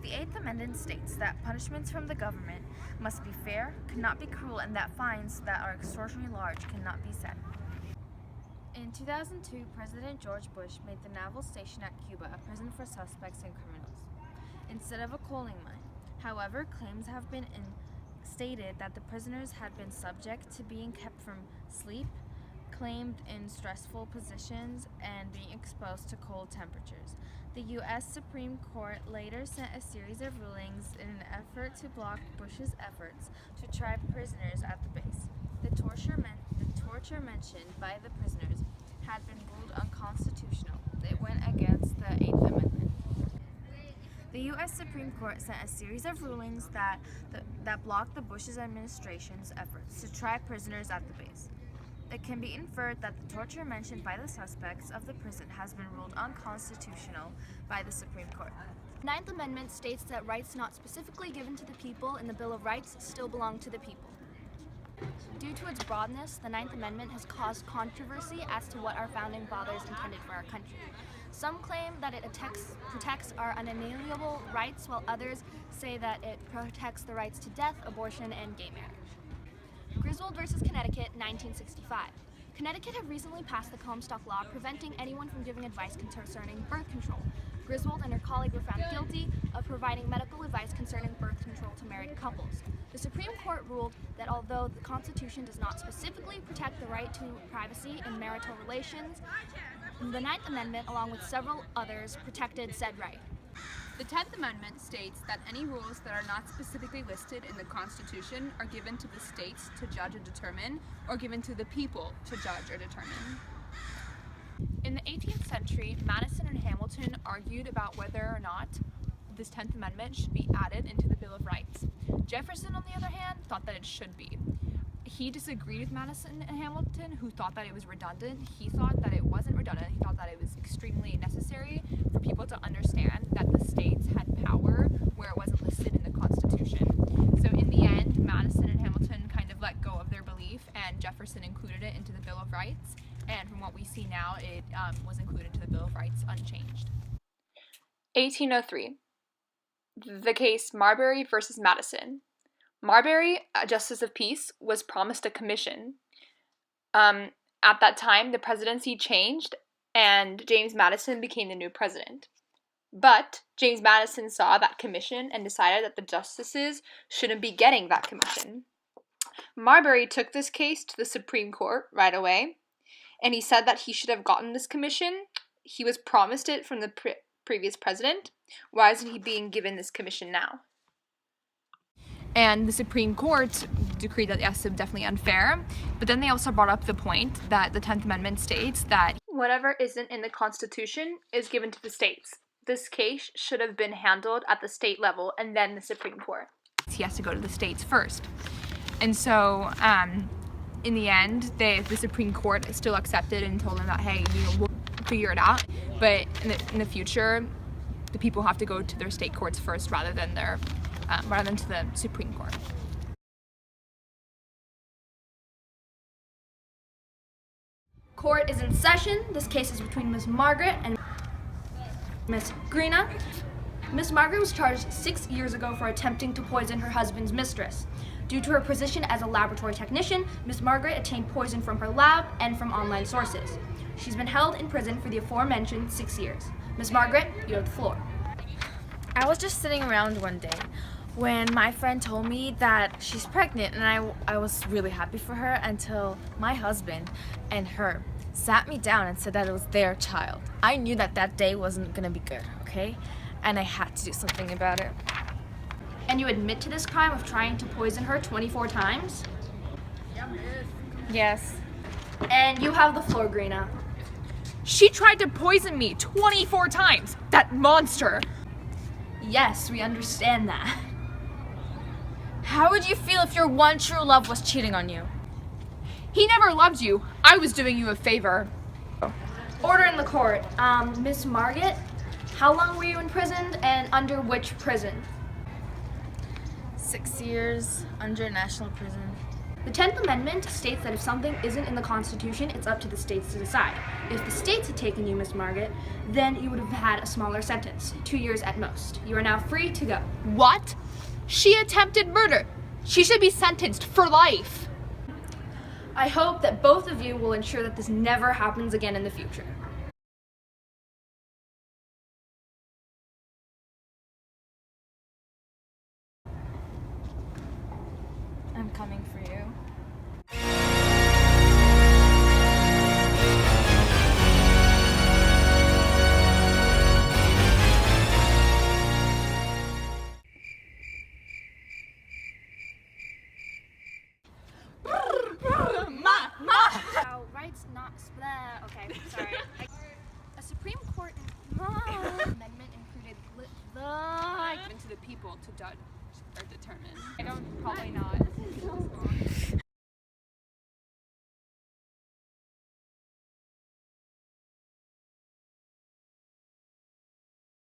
The Eighth Amendment states that punishments from the government must be fair, cannot be cruel, and that fines that are extortionately large cannot be set. In 2002, President George Bush made the naval station at Cuba a prison for suspects and criminals, instead of a coaling mine. However, claims have been stated that the prisoners had been subject to being kept from sleep, claimed in stressful positions, and being exposed to cold temperatures. The U.S. Supreme Court later sent a series of rulings in an effort to block Bush's efforts to try prisoners at the base. The torture mentioned by the prisoners had been ruled unconstitutional. It went against the Eighth Amendment. The U.S. Supreme Court sent a series of rulings that blocked the Bush administration's efforts to try prisoners at the base. It can be inferred that the torture mentioned by the suspects of the prison has been ruled unconstitutional by the Supreme Court. The Ninth Amendment states that rights not specifically given to the people in the Bill of Rights still belong to the people. Due to its broadness, the Ninth Amendment has caused controversy as to what our founding fathers intended for our country. Some claim that it protects our unalienable rights, while others say that it protects the rights to death, abortion, and gay marriage. Griswold versus Connecticut, 1965. Connecticut had recently passed the Comstock Law preventing anyone from giving advice concerning birth control. Griswold and her colleague were found guilty of providing medical advice concerning birth control to married couples. The Supreme Court ruled that although the Constitution does not specifically protect the right to privacy in marital relations, the Ninth Amendment, along with several others, protected said right. The 10th Amendment states that any rules that are not specifically listed in the Constitution are given to the states to judge and determine, or given to the people to judge or determine. In the 18th century, Madison and Hamilton argued about whether or not this 10th Amendment should be added into the Bill of Rights. Jefferson, on the other hand, thought that it should be. He disagreed with Madison and Hamilton, who thought that it was redundant. He thought that it wasn't redundant. He thought that it was extremely necessary for people to understand that the states had power where it wasn't listed in the Constitution. So in the end, Madison and Hamilton kind of let go of their belief, and Jefferson included it into the Bill of Rights. And from what we see now, it was included into the Bill of Rights unchanged. 1803. The case Marbury versus Madison. Marbury, a justice of peace, was promised a commission. At that time, the presidency changed, and James Madison became the new president. But James Madison saw that commission and decided that the justices shouldn't be getting that commission. Marbury took this case to the Supreme Court right away, and he said that he should have gotten this commission. He was promised it from the previous president. Why isn't he being given this commission now? And the Supreme Court decreed that yes, it's definitely unfair, but then they also brought up the point that the 10th Amendment states that whatever isn't in the Constitution is given to the states. This case should have been handled at the state level and then the Supreme Court. He has to go to the states first. And so, in the end, the Supreme Court still accepted and told them that, hey, we'll figure it out, but in the future, the people have to go to their state courts first rather than to the Supreme Court. Court is in session. This case is between Miss Margaret and Miss Greena. Miss Margaret was charged 6 years ago for attempting to poison her husband's mistress. Due to her position as a laboratory technician, Miss Margaret obtained poison from her lab and from online sources. She's been held in prison for the aforementioned 6 years. Miss Margaret, you have the floor. I was just sitting around one day when my friend told me that she's pregnant, and I was really happy for her until my husband and her sat me down and said that it was their child. I knew that that day wasn't gonna be good, okay? And I had to do something about it. And you admit to this crime of trying to poison her 24 times? Yes. And you have the floor, Greena. She tried to poison me 24 times! That monster! Yes, we understand that. How would you feel if your one true love was cheating on you? He never loved you. I was doing you a favor. Order in the court. Miss Margaret, how long were you imprisoned and under which prison? 6 years under national prison. The 10th Amendment states that if something isn't in the Constitution, it's up to the states to decide. If the states had taken you, Miss Margaret, then you would have had a smaller sentence, 2 years at most. You are now free to go. What? She attempted murder. She should be sentenced for life. I hope that both of you will ensure that this never happens again in the future.